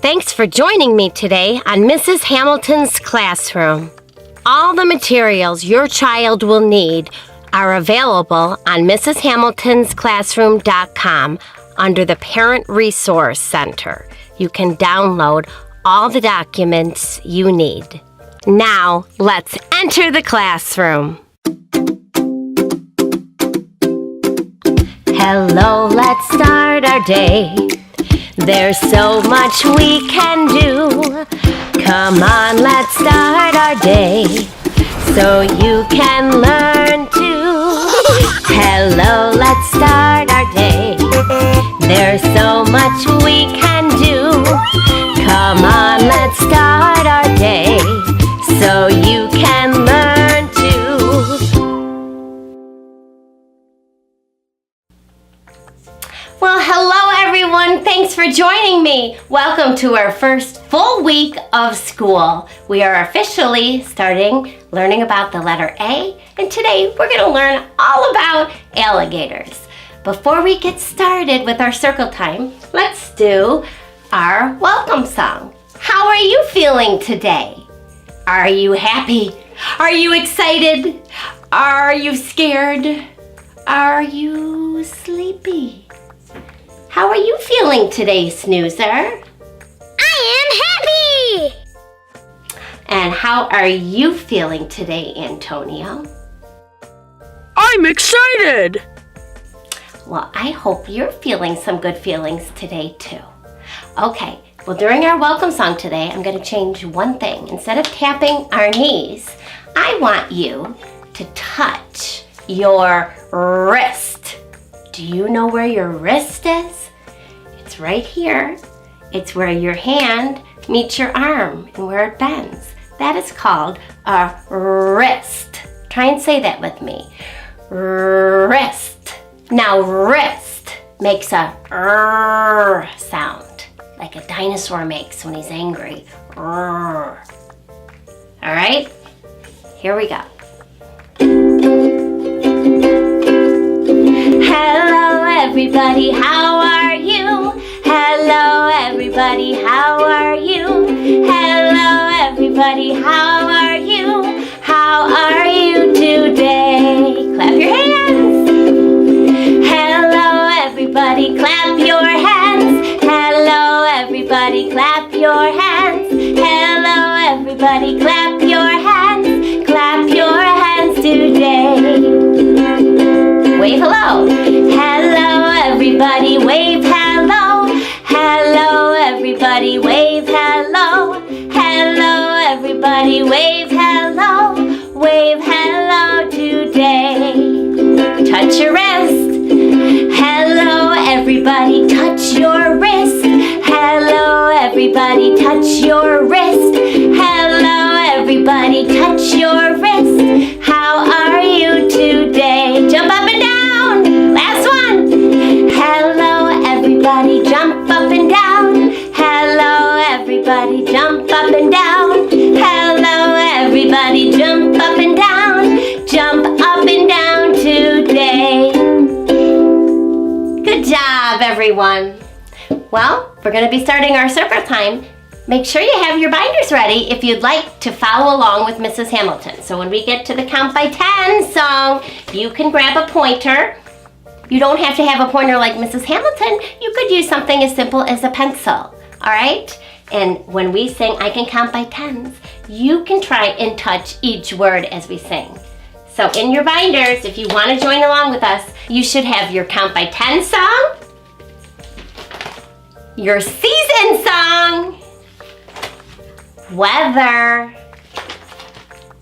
Thanks for joining me today on Mrs. Hamilton's classroom. All the materials your child will need are available on mrshamiltonsclassroom.com under the Parent Resource Center. You can download all the documents you need. Now, let's enter the classroom. Hello, let's start our day. There's so much we can do. Come on, let's start our day so you can learn too. Hello, let's start our day. There's so much we can do. Come on, let's start our day so you can learn too. Well, hello everyone. Thanks for joining me. Welcome to our first full week of school. We are officially starting learning about the letter A, and today we're going to learn all about alligators. Before we get started with our circle time, let's do our welcome song. How are you feeling today? Are you happy? Are you excited? Are you scared? Are you sleepy? How are you feeling today, Snoozer? I am happy! And how are you feeling today, Antonio? I'm excited! Well, I hope you're feeling some good feelings today, too. Okay, well, during our welcome song today, I'm going to change one thing. Instead of tapping our knees, I want you to touch your wrist. Do you know where your wrist is? It's right here. It's where your hand meets your arm and where it bends. That is called a wrist. Try and say that with me. Wrist. Now, wrist makes a R sound, like a dinosaur makes when he's angry. R. All right? Here we go. Hello, everybody. How are you? Hello, everybody. How are you? Hello, everybody. How are you? How are you today? Clap your hands. Hello, everybody. Clap your hands. Hello, everybody. Clap your hands. Hello, everybody. Clap your hands. Clap your hands today. Wave hello. Hello, everybody. Wave hello. Hello, everybody. Wave hello. Hello, everybody. Wave hello. Wave hello today. Touch your wrist. Hello, everybody. Touch your wrist. Hello, everybody. Touch your wrist. Hello, everybody. Touch your wrist. How are you today? Jump up and down. Last one. Hello, everybody. Jump up and down. Hello, everybody. Jump up and down. Hello, everybody. Jump up and down. Jump up and down today. Good job, everyone. Well, we're going to be starting our circle time. Make sure you have your binders ready if you'd like to follow along with Mrs. Hamilton. So when we get to the Count by 10 song, you can grab a pointer. You don't have to have a pointer like Mrs. Hamilton. You could use something as simple as a pencil, all right? And when we sing I Can Count by Tens, you can try and touch each word as we sing. So in your binders, if you want to join along with us, you should have your Count by 10 song, your season song, weather,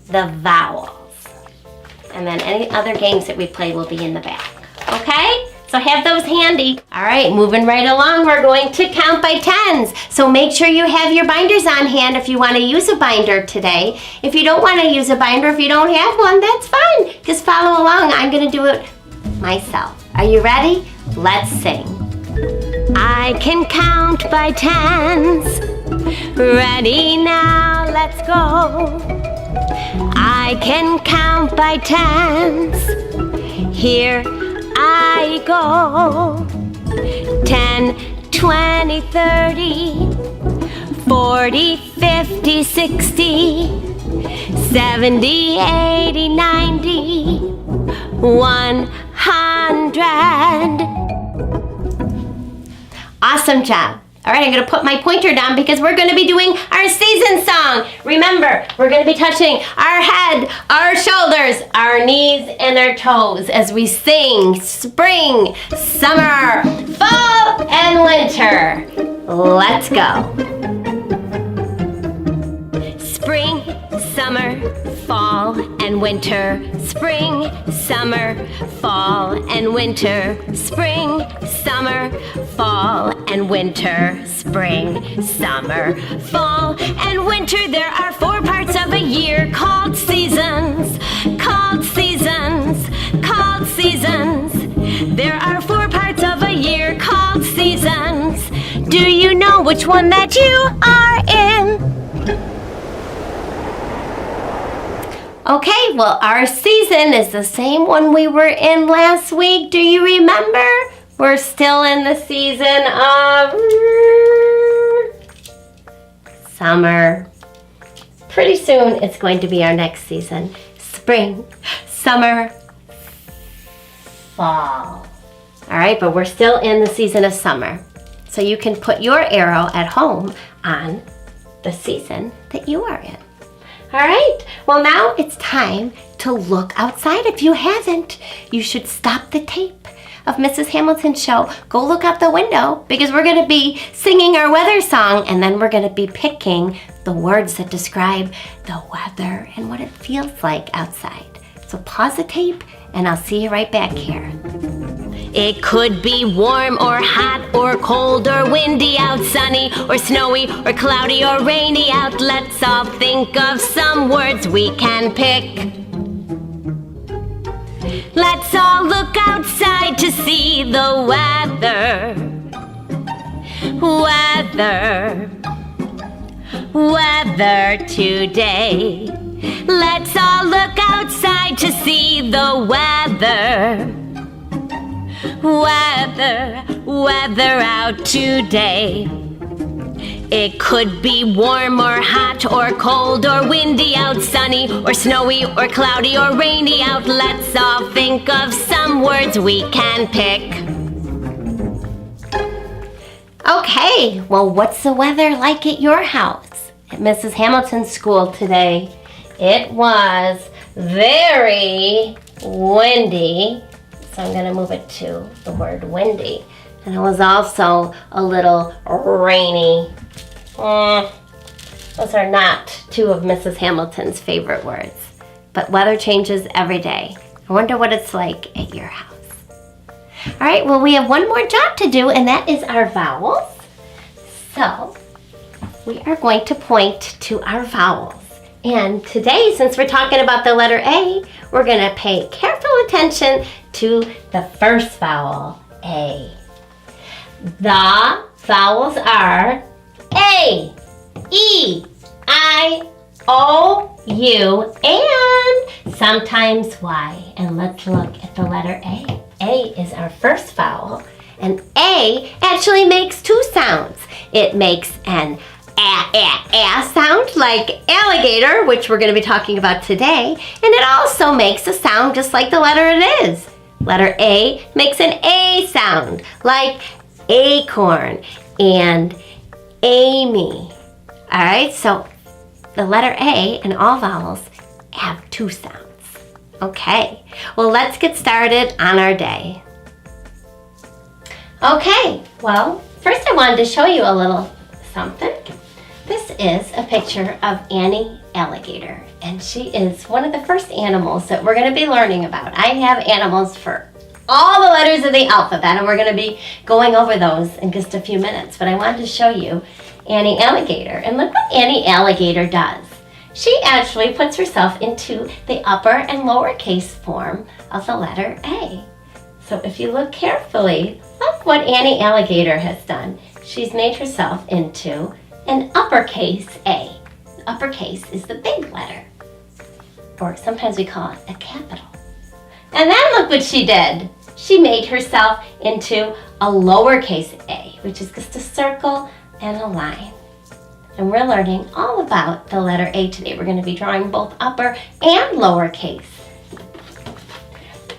the vowels, and then any other games that we play will be in the back. Okay? So have those handy. All right, moving right along, we're going to count by tens. So make sure you have your binders on hand if you want to use a binder today. If you don't want to use a binder, if you don't have one, that's fine. Just follow along. I'm going to do it myself. Are you ready? Let's sing. I can count by tens. Ready now, let's go. I can count by tens. Here I go. 10, 20, 30, 40, 50, 60, 70, 80, 90, 100. Awesome job. All right, I'm going to put my pointer down because we're going to be doing our season song. Remember, we're going to be touching our head, our shoulders, our knees, and our toes as we sing spring, summer, fall, and winter. Let's go. Spring, summer, fall, and winter. Spring, summer, fall, and winter. Spring, summer, fall, and winter. Spring, summer, fall, and winter. There are 4 parts of a year called seasons. Called seasons. Called seasons. There are 4 parts of a year called seasons. Do you know which one that you are in? Okay, well, our season is the same one we were in last week. Do you remember? We're still in the season of summer. Pretty soon, it's going to be our next season. Spring, summer, fall. All right, but we're still in the season of summer. So you can put your arrow at home on the season that you are in. All right, well now it's time to look outside. If you haven't, you should stop the tape of Mrs. Hamilton's show. Go look out the window because we're gonna be singing our weather song and then we're gonna be picking the words that describe the weather and what it feels like outside. So pause the tape and I'll see you right back here. It could be warm or hot or cold or windy out, sunny or snowy or cloudy or rainy out. Let's all think of some words we can pick. Let's all look outside to see the weather. Weather. Weather today. Let's all look outside to see the weather. Weather, weather out today. It could be warm or hot or cold or windy out, sunny or snowy or cloudy or rainy out. Let's all think of some words we can pick. Okay, well, what's the weather like at your house? At Mrs. Hamilton's school today, it was very windy. So I'm going to move it to the word windy. And it was also a little rainy. Those are not 2 of Mrs. Hamilton's favorite words. But weather changes every day. I wonder what it's like at your house. All right, well, we have one more job to do, and that is our vowels. So we are going to point to our vowels. And today, since we're talking about the letter A, we're going to pay careful attention to the first vowel, A. The vowels are A, E, I, O, U, and sometimes Y. And let's look at the letter A. A is our first vowel, and A actually makes 2 sounds. It makes an a sound like alligator, which we're going to be talking about today, and it also makes a sound just like the letter it is. Letter A makes an A sound like acorn and Amy. All right, so the letter A and all vowels have 2 sounds. Okay, well, let's get started on our day. Okay, well, first I wanted to show you a little something. This is a picture of Annie Alligator, and she is one of the first animals that we're going to be learning about. I have animals for all the letters of the alphabet, and we're going to be going over those in just a few minutes. But I wanted to show you Annie Alligator, and look what Annie Alligator does. She actually puts herself into the upper and lowercase form of the letter A. So if you look carefully, look what Annie Alligator has done. She's made herself into an uppercase A. Uppercase is the big letter, or sometimes we call it a capital. And then look what she did. She made herself into a lowercase a, which is just a circle and a line. And we're learning all about the letter A today. We're going to be drawing both upper and lowercase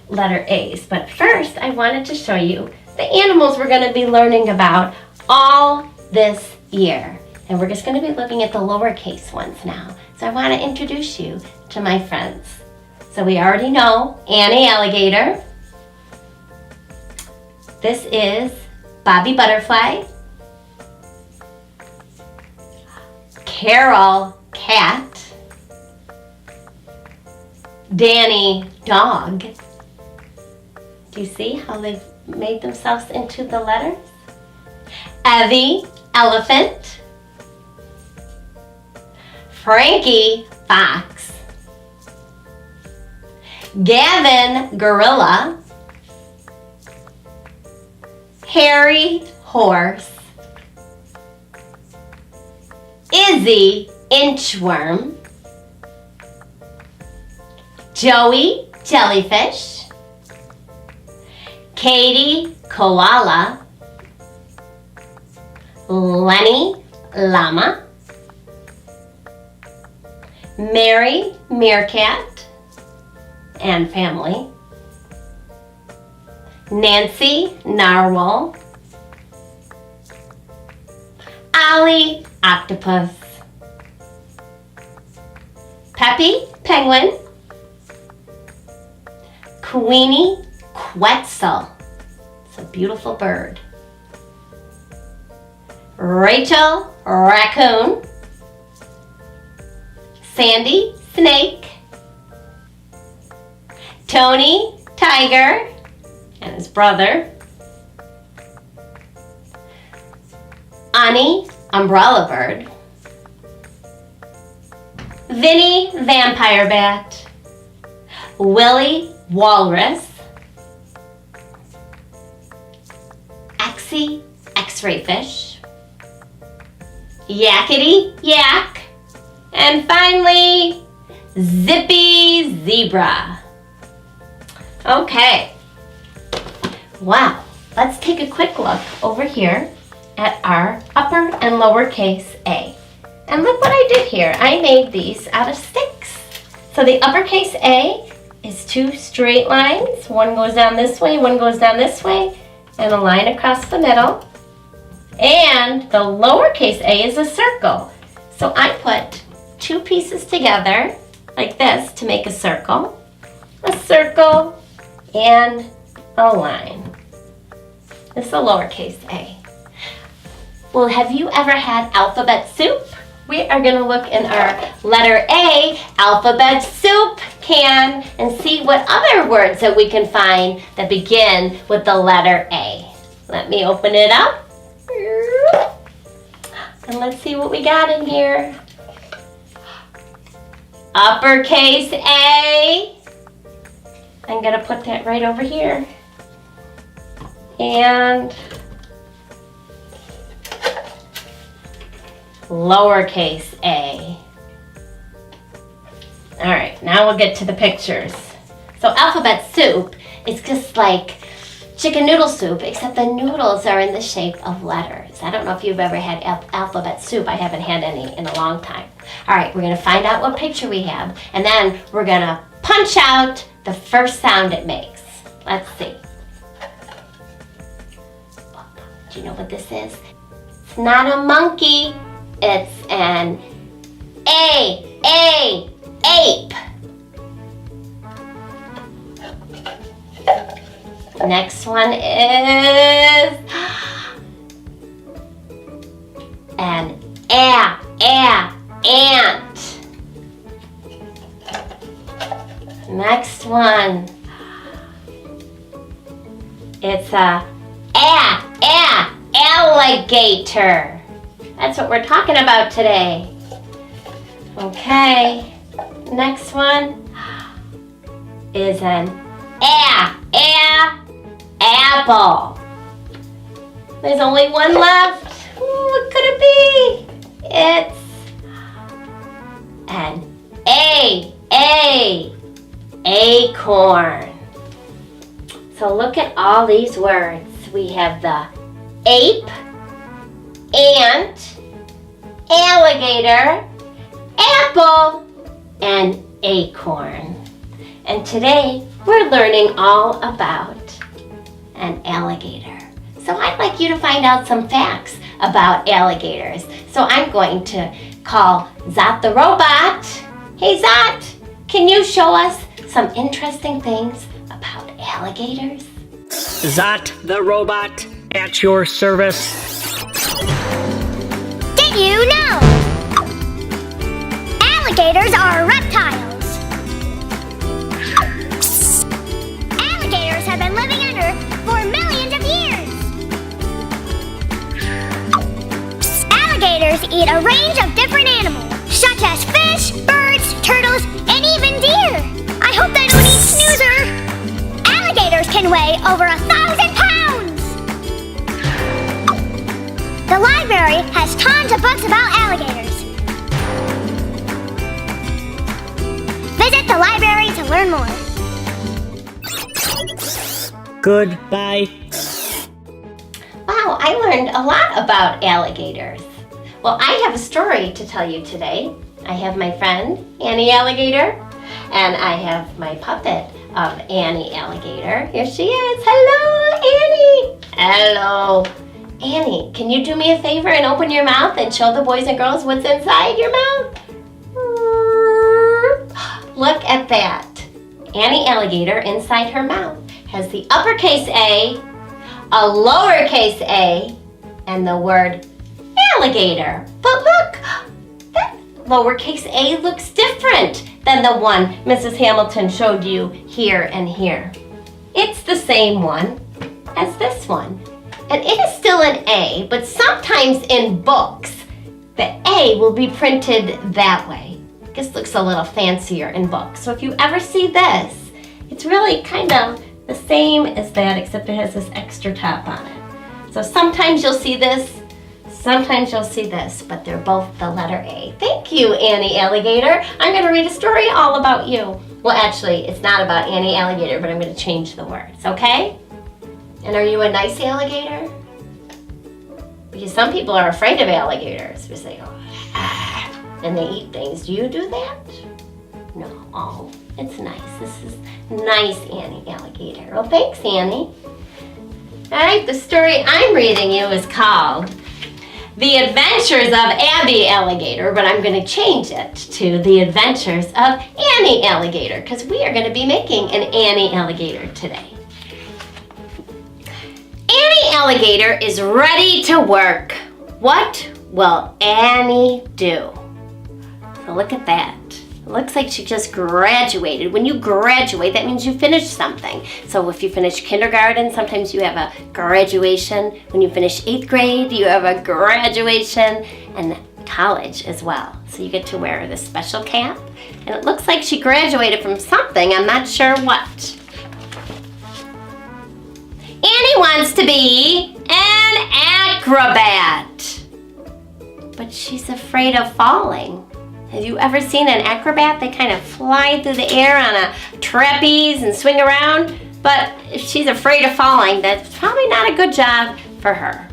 letter A's. But first, I wanted to show you the animals we're going to be learning about all this year. And we're just going to be looking at the lowercase ones now. So I want to introduce you to my friends. So we already know Annie Alligator. This is Bobby Butterfly. Carol Cat. Danny Dog. Do you see how they've made themselves into the letters? Evie Elephant. Frankie Fox. Gavin Gorilla. Harry Horse. Izzy Inchworm. Joey Jellyfish. Katie Koala. Lenny Llama. Mary Meerkat and family. Nancy Narwhal. Ollie Octopus. Peppy Penguin. Queenie Quetzal. It's a beautiful bird. Rachel Raccoon. Sandy Snake. Tony Tiger and his brother. Ani Umbrella Bird. Vinny Vampire Bat. Willie Walrus. Exie X-ray Fish. Yakety Yak. And finally, Zippy Zebra. Okay. Wow. Let's take a quick look over here at our upper and lowercase a. And look what I did here. I made these out of sticks. So the uppercase A is two straight lines. One goes down this way, one goes down this way, and a line across the middle. And the lowercase a is a circle. So I put two pieces together like this to make a circle, and a line. This is a lowercase a. Well, have you ever had alphabet soup? We are going to look in our letter A alphabet soup can and see what other words that we can find that begin with the letter A. Let me open it up. And let's see what we got in here. Uppercase A. I'm going to put that right over here. And lowercase a. All right, now we'll get to the pictures. So alphabet soup is just like chicken noodle soup, except the noodles are in the shape of letters. I don't know if you've ever had alphabet soup. I haven't had any in a long time. All right, we're going to find out what picture we have, and then we're going to punch out the first sound it makes. Let's see. Do you know what this is? It's not a monkey. It's an ape. Next one is an ant. Next one, it's a alligator. That's what we're talking about today. Okay, next one is an apple. There's only one left. Ooh, what could it be? It's an acorn. So look at all these words. We have the ape, ant, alligator. alligator, apple, and acorn. And today we're learning all about an alligator. So I'd like you to find out some facts about alligators. So I'm going to call Zot the robot. Hey Zot, can you show us some interesting things about alligators? Zot the robot at your service. Did you know? Alligators are reptiles. Alligators have been living under for millions of years. Alligators eat a range of different animals, such as fish, birds, turtles, and even deer. I hope they don't eat snoozer. Alligators can weigh over 1,000 pounds. The library has tons of books about alligators. Visit the library to learn more. Goodbye. Wow, I learned a lot about alligators. Well, I have a story to tell you today. I have my friend, Annie Alligator, and I have my puppet of Annie Alligator. Here she is. Hello, Annie. Hello. Annie, can you do me a favor and open your mouth and show the boys and girls what's inside your mouth? Look at that. Annie Alligator inside her mouth has the uppercase A, a lowercase a, and the word alligator. But look, that lowercase a looks different than the one Mrs. Hamilton showed you here and here. It's the same one as this one. And it is still an A, but sometimes in books, the A will be printed that way. This looks a little fancier in books. So if you ever see this, it's really kind of the same as that, except it has this extra top on it. So sometimes you'll see this, sometimes you'll see this, but they're both the letter A. Thank you, Annie Alligator. I'm going to read a story all about you. Well, actually, it's not about Annie Alligator, but I'm going to change the words, okay? And are you a nice alligator? Because some people are afraid of alligators because they go, and they eat things. Do you do that? No. Oh, it's nice. This is nice, Annie Alligator. Well, thanks, Annie. All right, the story I'm reading you is called The Adventures of Abby Alligator, but I'm going to change it to The Adventures of Annie Alligator because we are going to be making an Annie Alligator today. Annie Alligator is ready to work. What will Annie do? So look at that. It looks like she just graduated. When you graduate, that means you finished something. So if you finish kindergarten, sometimes you have a graduation. When you finish 8th grade, you have a graduation, and college as well. So you get to wear this special cap. And it looks like she graduated from something. I'm not sure what. Annie wants to be an acrobat, but she's afraid of falling. Have you ever seen an acrobat? They kind of fly through the air on a trapeze and swing around, but if she's afraid of falling, that's probably not a good job for her.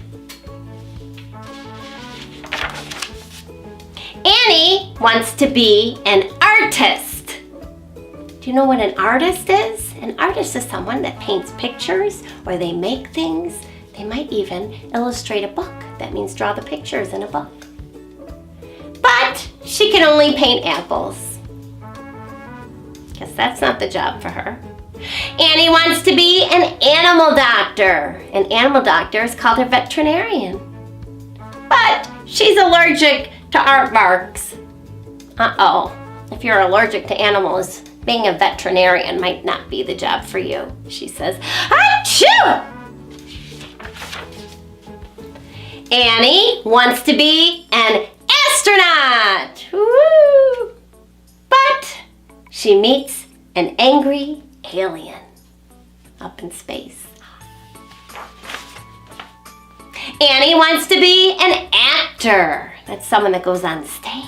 Annie wants to be an artist. Do you know what an artist is? An artist is someone that paints pictures or they make things. They might even illustrate a book. That means draw the pictures in a book. But she can only paint apples. Guess that's not the job for her. Annie wants to be an animal doctor. An animal doctor is called a veterinarian. But she's allergic to aardvarks. Uh-oh. If you're allergic to animals, being a veterinarian might not be the job for you. She says, achoo! Annie wants to be an astronaut. Woo! But she meets an angry alien up in space. Annie wants to be an actor. That's someone that goes on stage.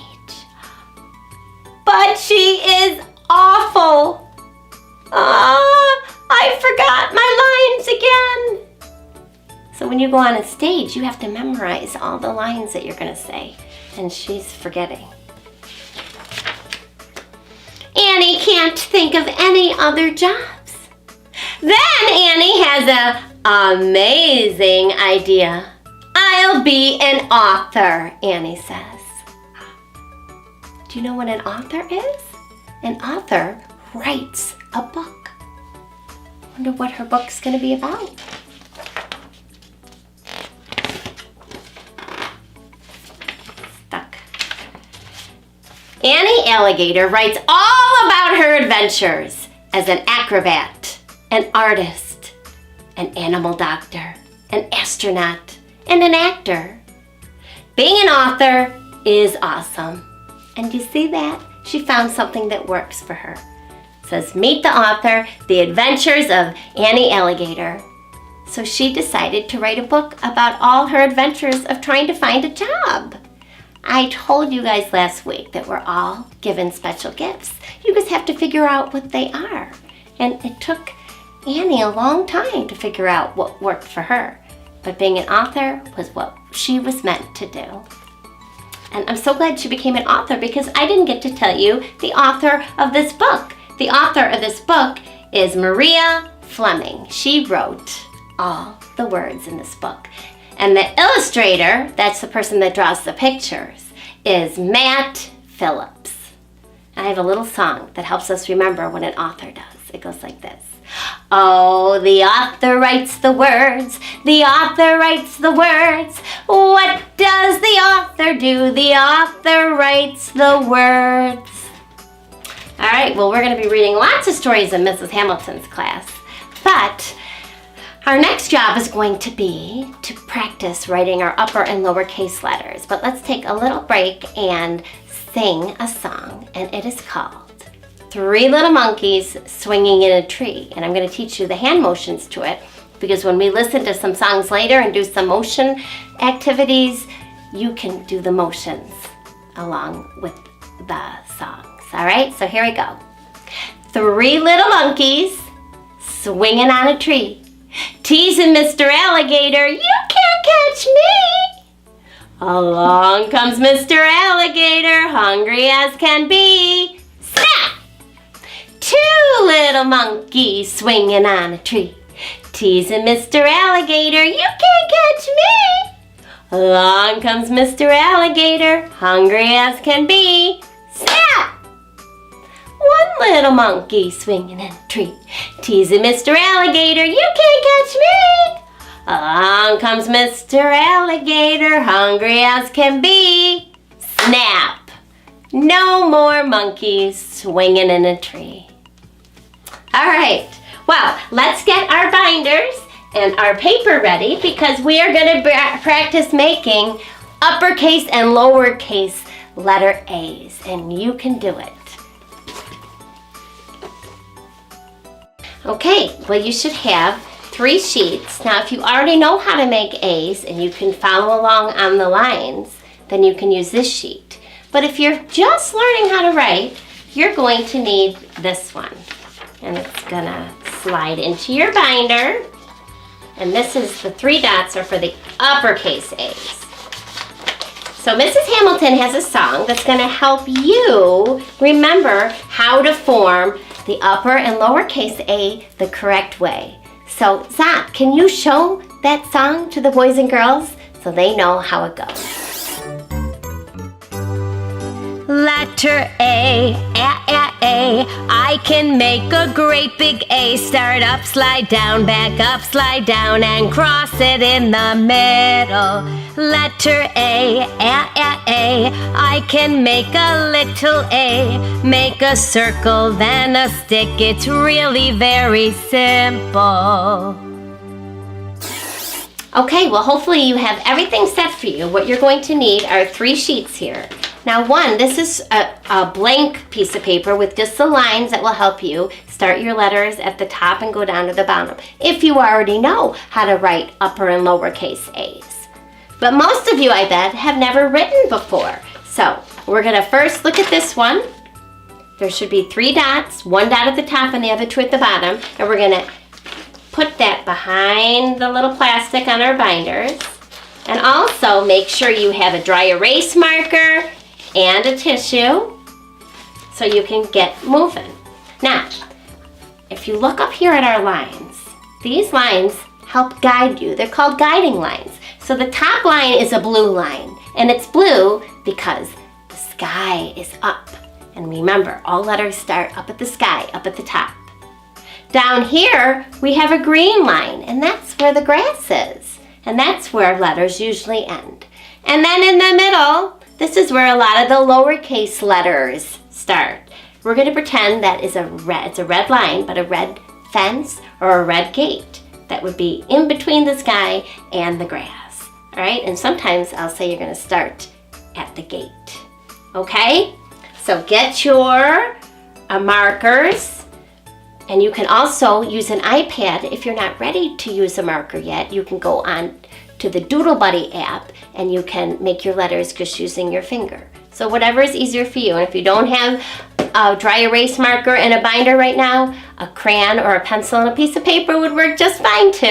But she is awful. I forgot my lines again. So when you go on a stage, you have to memorize all the lines that you're going to say. and she's forgetting. Annie can't think of any other jobs. Then Annie has an amazing idea. I'll be an author, Annie says. Do you know what an author is? An author writes a book. Wonder what her book's going to be about. Stuck. Annie Alligator writes all about her adventures as an acrobat, an artist, an animal doctor, an astronaut, and an actor. Being an author is awesome. And you see that? She found something that works for her. It says, meet the author, The Adventures of Annie Alligator. So she decided to write a book about all her adventures of trying to find a job. I told you guys last week that we're all given special gifts. You just have to figure out what they are. And it took Annie a long time to figure out what worked for her. But being an author was what she was meant to do. And I'm so glad she became an author because I didn't get to tell you the author of this book. The author of this book is Maria Fleming. She wrote all the words in this book. And the illustrator, that's the person that draws the pictures, is Matt Phillips. I have a little song that helps us remember what an author does. It goes like this. Oh, the author writes the words. The author writes the words. What does the author do? The author writes the words. All right, well, we're going to be reading lots of stories in Mrs. Hamilton's class. But our next job is going to be to practice writing our upper and lowercase letters. But let's take a little break and sing a song, and it is called Three Little Monkeys Swinging in a Tree. And I'm going to teach you the hand motions to it because when we listen to some songs later and do some motion activities, you can do the motions along with the songs. All right, so here we go. Three little monkeys swinging on a tree, teasing Mr. Alligator, you can't catch me. Along comes Mr. Alligator, hungry as can be. Snap! Two little monkeys swinging on a tree, teasing Mr. Alligator, you can't catch me. Along comes Mr. Alligator, hungry as can be. Snap! One little monkey swinging in a tree, teasing Mr. Alligator, you can't catch me. Along comes Mr. Alligator, hungry as can be. Snap! No more monkeys swinging in a tree. All right, well, let's get our binders and our paper ready because we are going to practice making uppercase and lowercase letter A's, and you can do it. Okay, well, you should have 3 sheets. Now, if you already know how to make A's and you can follow along on the lines, then you can use this sheet. But if you're just learning how to write, you're going to need this one. And it's gonna slide into your binder. And this is the 3 dots are for the uppercase A's. So Mrs. Hamilton has a song that's gonna help you remember how to form the upper and lowercase A the correct way. So Zach, can you show that song to the boys and girls so they know how it goes? Letter A, A. I can make a great big A. Start up, slide down, back up, slide down, and cross it in the middle. Letter A, A. I can make a little A. Make a circle, then a stick. It's really very simple. Okay, well, hopefully you have everything set for you. What you're going to need are 3 sheets here. Now, this is a blank piece of paper with just the lines that will help you start your letters at the top and go down to the bottom, if you already know how to write upper and lowercase A's. But most of you, I bet, have never written before. So we're going to first look at this one. There should be 3 dots, 1 dot at the top and the other 2 at the bottom. And we're going to put that behind the little plastic on our binders. And also make sure you have a dry erase marker and a tissue so you can get moving. Now, if you look up here at our lines, these lines help guide you. They're called guiding lines. So the top line is a blue line, and it's blue because the sky is up. And remember, all letters start up at the sky, up at the top. Down here, we have a green line, and that's where the grass is. And that's where letters usually end. And then in the middle, this is where a lot of the lowercase letters start. We're going to pretend that is it's a red line, but a red fence or a red gate that would be in between the sky and the grass. All right, and sometimes I'll say you're going to start at the gate. Okay, so get your markers. And you can also use an iPad. If you're not ready to use a marker yet, you can go on to the Doodle Buddy app and you can make your letters just using your finger. So whatever is easier for you. And if you don't have a dry erase marker and a binder right now, a crayon or a pencil and a piece of paper would work just fine too.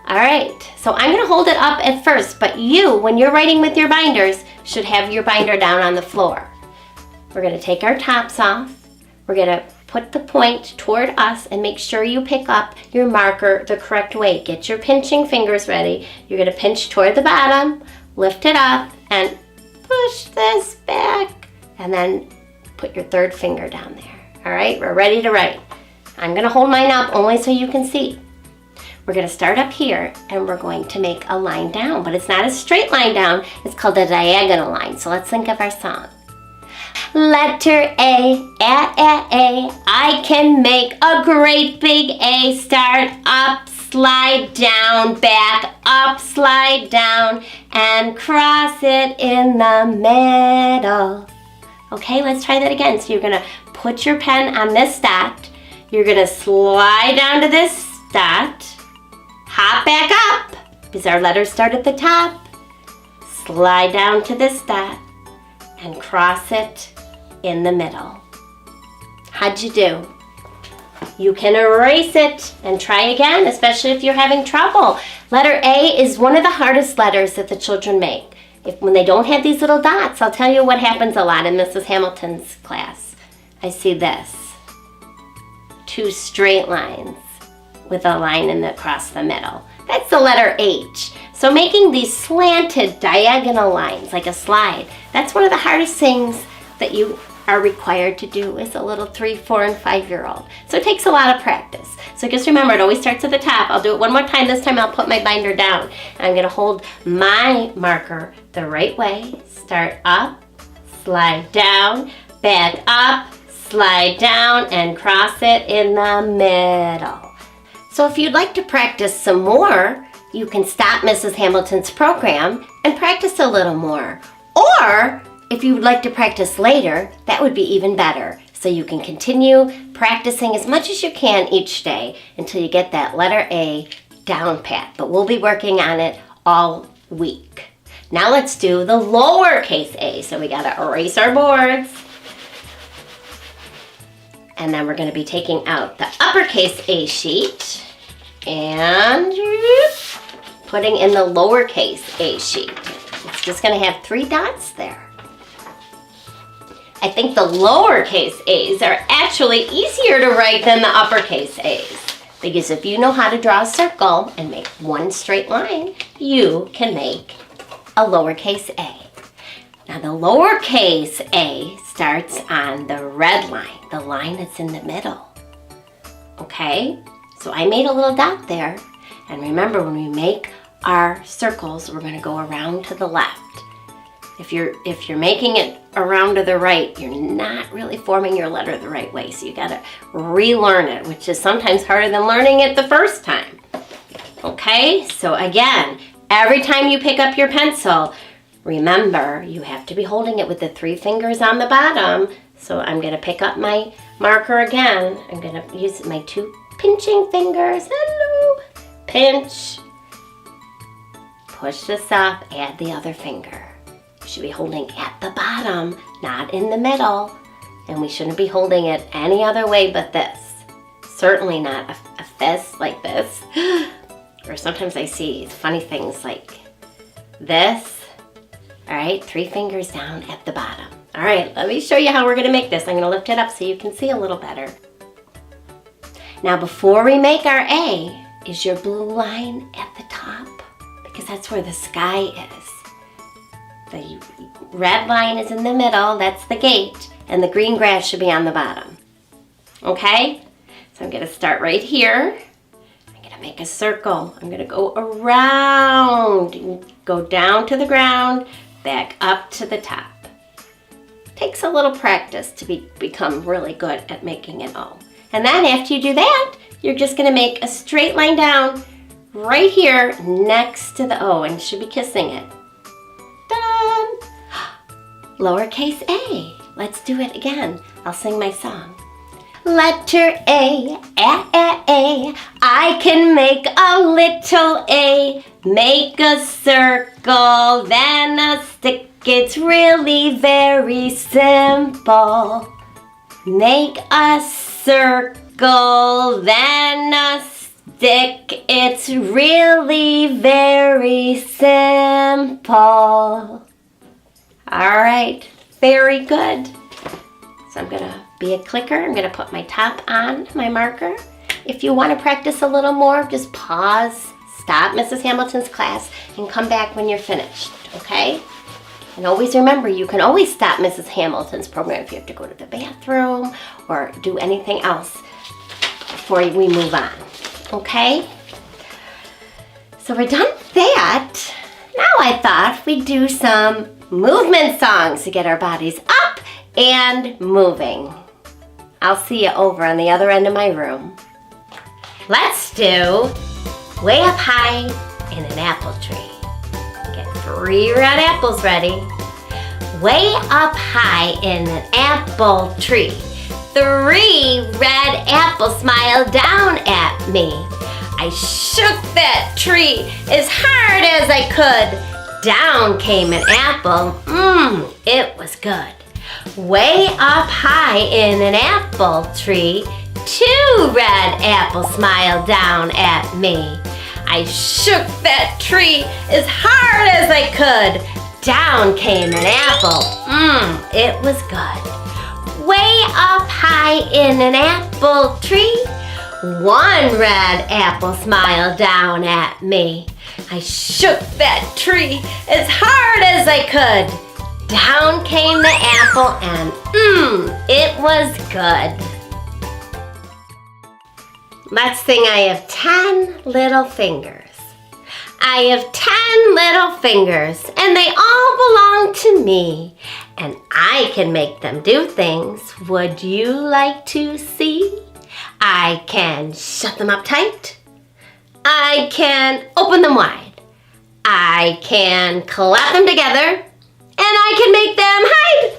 All right, so I'm gonna hold it up at first, but you, when you're writing with your binders, should have your binder down on the floor. We're gonna take our tops off. We're gonna put the point toward us and make sure you pick up your marker the correct way. Get your pinching fingers ready. You're gonna pinch toward the bottom, lift it up, and push this back, and then put your third finger down there. All right, we're ready to write. I'm gonna hold mine up only so you can see. We're gonna start up here and we're going to make a line down, but it's not a straight line down, it's called a diagonal line. So let's think of our song. Letter A, I can make a great big A. Start up, slide down, back up, slide down, and cross it in the middle. Okay, let's try that again. So you're gonna put your pen on this dot. You're gonna slide down to this dot, hop back up, because our letters start at the top, slide down to this dot, and cross it in the middle. How'd you do? You can erase it and try again, especially if you're having trouble. Letter A is one of the hardest letters that the children make. When they don't have these little dots, I'll tell you what happens a lot in Mrs. Hamilton's class. I see this. 2 straight lines with a line across the middle. That's the letter H. So making these slanted diagonal lines like a slide, that's one of the hardest things that you are required to do as a little 3, 4, and 5-year-old. So it takes a lot of practice. So just remember, it always starts at the top. I'll do it one more time. This time I'll put my binder down. And I'm gonna hold my marker the right way. Start up, slide down, back up, slide down, and cross it in the middle. So if you'd like to practice some more, you can stop Mrs. Hamilton's program and practice a little more. Or if you would like to practice later, that would be even better. So you can continue practicing as much as you can each day until you get that letter A down pat. But we'll be working on it all week. Now let's do the lowercase a. So we gotta erase our boards. And then we're gonna be taking out the uppercase A sheet and putting in the lowercase a sheet. It's just gonna have 3 dots there. I think the lowercase a's are actually easier to write than the uppercase a's, because if you know how to draw a circle and make one straight line, you can make a lowercase a. Now the lowercase a starts on the red line, the line that's in the middle. Okay, so I made a little dot there, and remember when we make our circles, we're going to go around to the left. If you're making it around to the right, you're not really forming your letter the right way. So you gotta relearn it, which is sometimes harder than learning it the first time. Okay, so again, every time you pick up your pencil, remember you have to be holding it with the 3 fingers on the bottom. So I'm gonna pick up my marker again. I'm gonna use my 2 pinching fingers. Hello, pinch, push this up, add the other finger. You should be holding at the bottom, not in the middle. And we shouldn't be holding it any other way but this. Certainly not a fist like this. Or sometimes I see funny things like this. All right, 3 fingers down at the bottom. All right, let me show you how we're gonna make this. I'm gonna lift it up so you can see a little better. Now before we make our A, is your blue line at the top? Because that's where the sky is. The red line is in the middle, that's the gate, and the green grass should be on the bottom. Okay? So I'm gonna start right here. I'm gonna make a circle. I'm gonna go around, go down to the ground, back up to the top. Takes a little practice to become really good at making an O. And then after you do that, you're just gonna make a straight line down right here next to the O, and you should be kissing it. Done! Lowercase a. Let's do it again. I'll sing my song. Letter A, A. I can make a little A. Make a circle, then a stick. It's really very simple. Make a circle, then a stick. It's really very simple. All right, very good. So I'm gonna be a clicker. I'm gonna put my top on my marker. If you wanna practice a little more, just pause, stop Mrs. Hamilton's class, and come back when you're finished, okay? And always remember, you can always stop Mrs. Hamilton's program if you have to go to the bathroom or do anything else before we move on, okay? So we're done with that. Now I thought we'd do some movement songs to get our bodies up and moving. I'll see you over on the other end of my room. Let's do Way Up High in an Apple Tree. Get 3 red apples ready. Way up high in an apple tree, 3 red apples smiled down at me. I shook that tree as hard as I could. Down came an apple, it was good. Way up high in an apple tree, 2 red apples smiled down at me. I shook that tree as hard as I could. Down came an apple, it was good. Way up high in an apple tree, 1 red apple smiled down at me. I shook that tree as hard as I could. Down came the apple and it was good. Let's sing I have 10 little fingers. I have 10 little fingers and they all belong to me. And I can make them do things. Would you like to see? I can shut them up tight. I can open them wide. I can clap them together. And I can make them hide.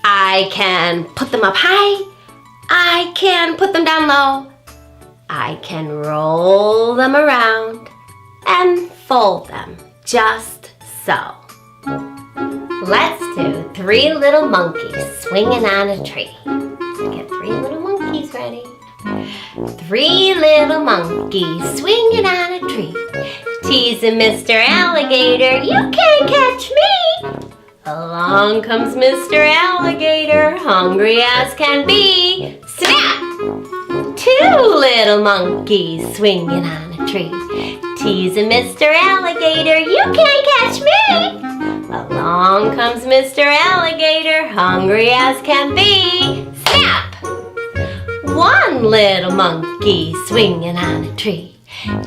I can put them up high. I can put them down low. I can roll them around and fold them just so. Let's do 3 little monkeys swinging on a tree. Get 3 little monkeys ready. 3 little monkeys swinging on a tree. Teasing Mr. Alligator, you can't catch me. Along comes Mr. Alligator, hungry as can be. Snap! 2 little monkeys swinging on a tree. Teasing Mr. Alligator, you can't catch me. Along comes Mr. Alligator, hungry as can be. Snap! 1 little monkey swinging on a tree.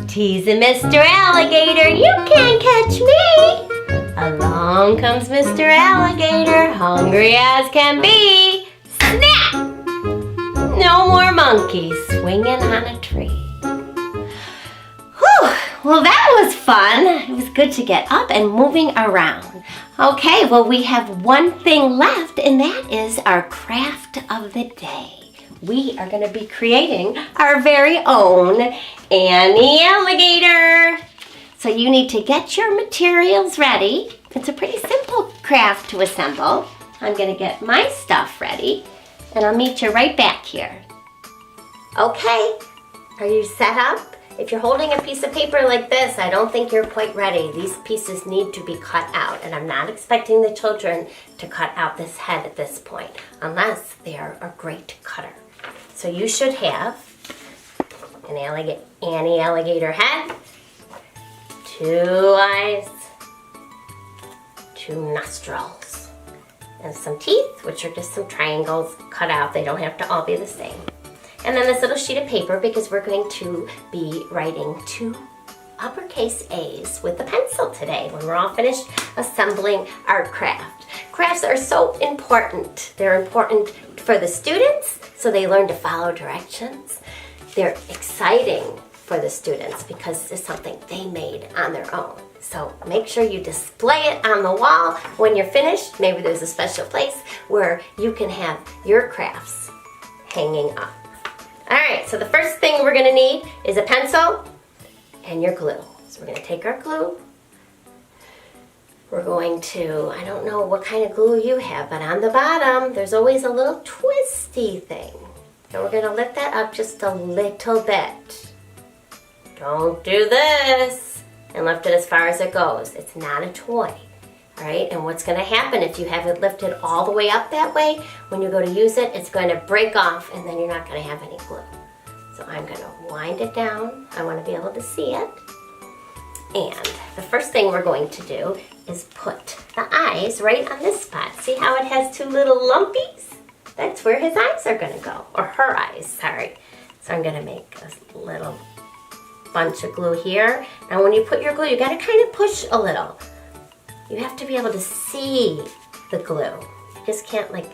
Teasing Mr. Alligator, you can't catch me. Along comes Mr. Alligator, hungry as can be. Snap! No more monkeys swinging on a tree. Whew, well that was fun. It was good to get up and moving around. Okay, well we have one thing left and that is our craft of the day. We are going to be creating our very own Annie Alligator. So you need to get your materials ready. It's a pretty simple craft to assemble. I'm going to get my stuff ready and I'll meet you right back here. Okay, are you set up? if you're holding a piece of paper like this, I don't think you're quite ready. These pieces need to be cut out, and I'm not expecting the children to cut out this head at this point, unless they are a great cutter. So you should have an Annie alligator head, 2 eyes, 2 nostrils, and some teeth, which are just some triangles cut out. They don't have to all be the same. And then this little sheet of paper, because we're going to be writing 2 uppercase A's with a pencil today when we're all finished assembling our craft. Crafts are so important. They're important for the students, so they learn to follow directions. They're exciting for the students because it's something they made on their own. So make sure you display it on the wall when you're finished. Maybe there's a special place where you can have your crafts hanging up. All right, so the first thing we're gonna need is a pencil and your glue. So we're gonna take our glue. We're going to, I don't know what kind of glue you have, but on the bottom, there's always a little twisty thing. And we're gonna lift that up just a little bit. Don't do this and lift it as far as it goes. It's not a toy. All right, and what's gonna happen if you have it lifted all the way up that way, when you go to use it, it's going to break off and then you're not gonna have any glue. So I'm gonna wind it down. I wanna be able to see it. And the first thing we're going to do is put the eyes right on this spot. See how it has 2 little lumpies? That's where his eyes are gonna go, or her eyes, sorry. So I'm gonna make a little bunch of glue here. And when you put your glue, you gotta kind of push a little. You have to be able to see the glue. You just can't like,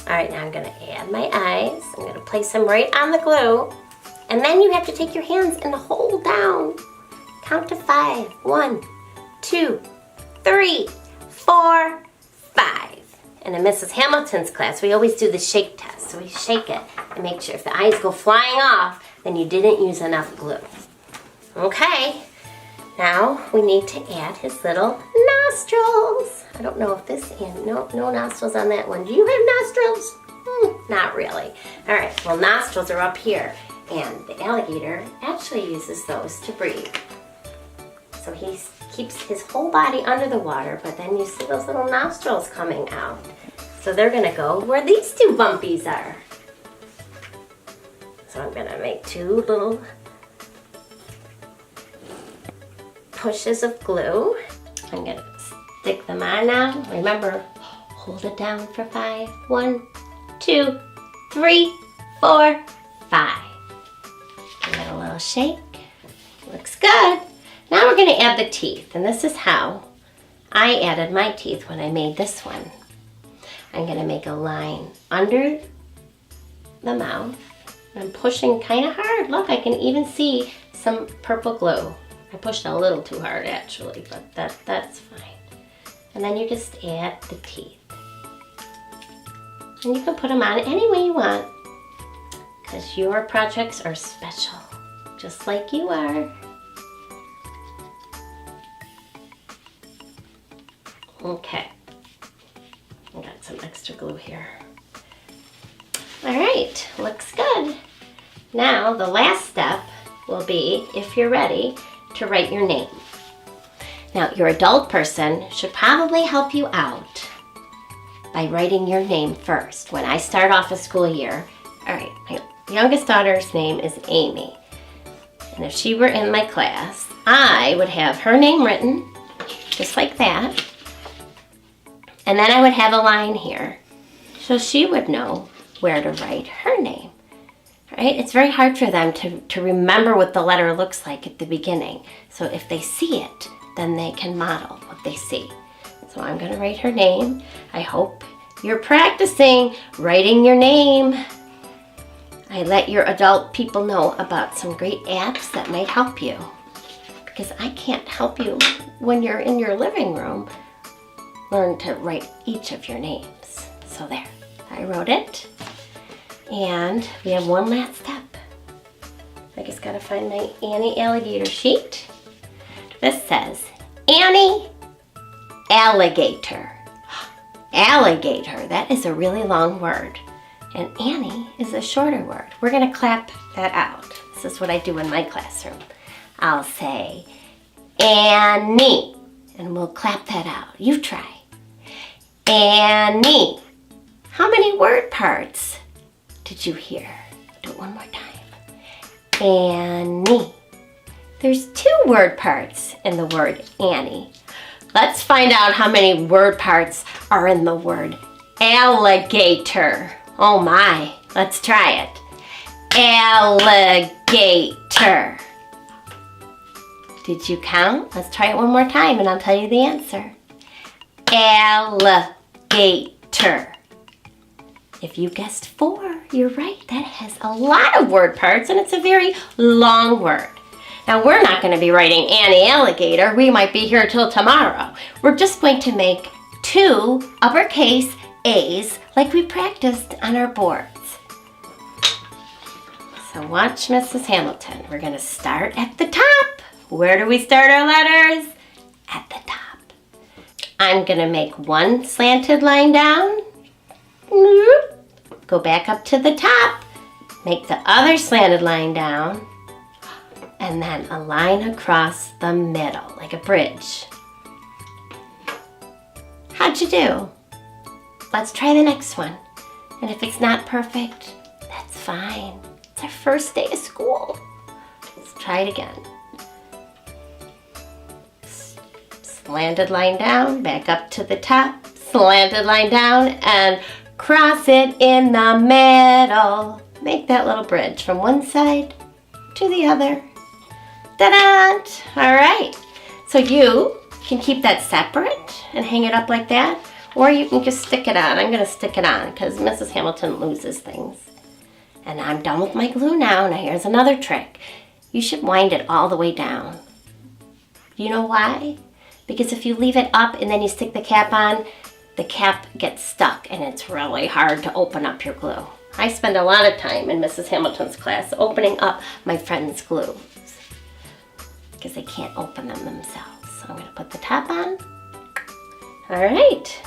All right, now I'm gonna add my eyes. I'm gonna place them right on the glue. And then you have to take your hands and hold down. Count to 5. 1, 2, 3, 4, 5. And in Mrs. Hamilton's class, we always do the shake test. So we shake it and make sure if the eyes go flying off, then you didn't use enough glue. Okay. Now we need to add his little nostrils. I don't know if this, no nostrils on that one. Do you have nostrils? Not really. All right, well, nostrils are up here, and the alligator actually uses those to breathe. So he keeps his whole body under the water, but then you see those little nostrils coming out. So they're gonna go where these 2 bumpies are. So I'm gonna make 2 little pushes of glue. I'm gonna stick them on now. Remember, hold it down for 5. 1, 2, 3, 4, 5. Give it a little shake. Looks good. Now we're gonna add the teeth, and this is how I added my teeth when I made this one. I'm gonna make a line under the mouth. I'm pushing kind of hard. Look, I can even see some purple glue. I pushed a little too hard actually, but that's fine. And then you just add the teeth. And you can put them on any way you want, because your projects are special, just like you are. Okay, I got some extra glue here. All right, looks good. Now the last step will be, if you're ready, to write your name. Now, your adult person should probably help you out by writing your name first. When I start off a school year, all right, my youngest daughter's name is Amy. And if she were in my class, I would have her name written, just like that. And then I would have a line here, so she would know where to write her name. Right? It's very hard for them to remember what the letter looks like at the beginning. So if they see it, then they can model what they see. So I'm gonna write her name. I hope you're practicing writing your name. I let your adult people know about some great apps that might help you, because I can't help you when you're in your living room learn to write each of your names. So there, I wrote it. And we have one last step. I just gotta find my Annie alligator sheet. This says, Annie alligator. Alligator, that is a really long word. And Annie is a shorter word. We're gonna clap that out. This is what I do in my classroom. I'll say, Annie, and we'll clap that out. You try. Annie. How many word parts did you hear? Do it one more time. Annie. There's 2 word parts in the word Annie. Let's find out how many word parts are in the word alligator. Oh my, let's try it. Alligator. Did you count? Let's try it one more time and I'll tell you the answer. Alligator. If you guessed 4, you're right. That has a lot of word parts and it's a very long word. Now we're not going to be writing Annie Alligator. We might be here till tomorrow. We're just going to make 2 uppercase A's like we practiced on our boards. So watch Mrs. Hamilton. We're going to start at the top. Where do we start our letters? At the top. I'm going to make 1 slanted line down. Go back up to the top. Make the other slanted line down. And then a line across the middle, like a bridge. How'd you do? Let's try the next one. And if it's not perfect, that's fine. It's our first day of school. Let's try it again. Slanted line down, back up to the top, slanted line down, and cross it in the middle. Make that little bridge from one side to the other. Ta-da! All right. So you can keep that separate and hang it up like that, or you can just stick it on. I'm going to stick it on because Mrs. Hamilton loses things. And I'm done with my glue now. Now here's another trick. You should wind it all the way down. You know why? Because if you leave it up and then you stick the cap on, the cap gets stuck and it's really hard to open up your glue. I spend a lot of time in Mrs. Hamilton's class opening up my friends' glue because they can't open them themselves. So I'm going to put the top on. All right.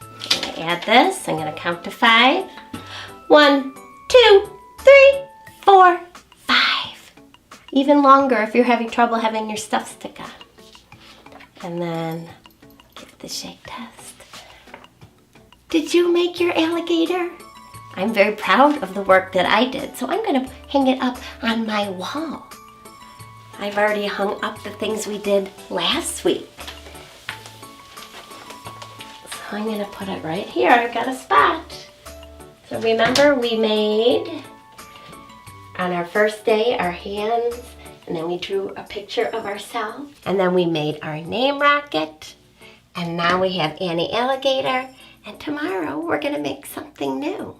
I'm going to add this. I'm going to count to 5. 1, 2, 3, 4, 5. Even longer if you're having trouble having your stuff stick on. And then give the shake test. Did you make your alligator? I'm very proud of the work that I did, so I'm going to hang it up on my wall. I've already hung up the things we did last week. So I'm going to put it right here. I've got a spot. So remember we made, on our first day, our hands, and then we drew a picture of ourselves, and then we made our name rocket, and now we have Annie Alligator, and tomorrow we're going to make something new.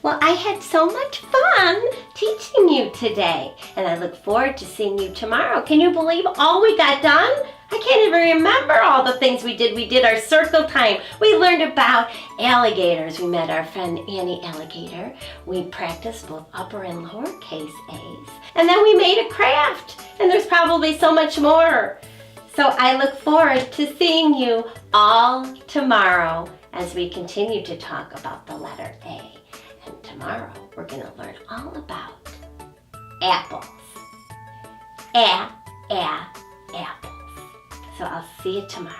Well, I had so much fun teaching you today, and I look forward to seeing you tomorrow. Can you believe all we got done? I can't even remember all the things we did. We did our circle time. We learned about alligators. We met our friend Annie Alligator. We practiced both upper and lowercase A's. And then we made a craft, and there's probably so much more. So I look forward to seeing you all tomorrow as we continue to talk about the letter A. And tomorrow we're going to learn all about apples. Apples. So I'll see you tomorrow.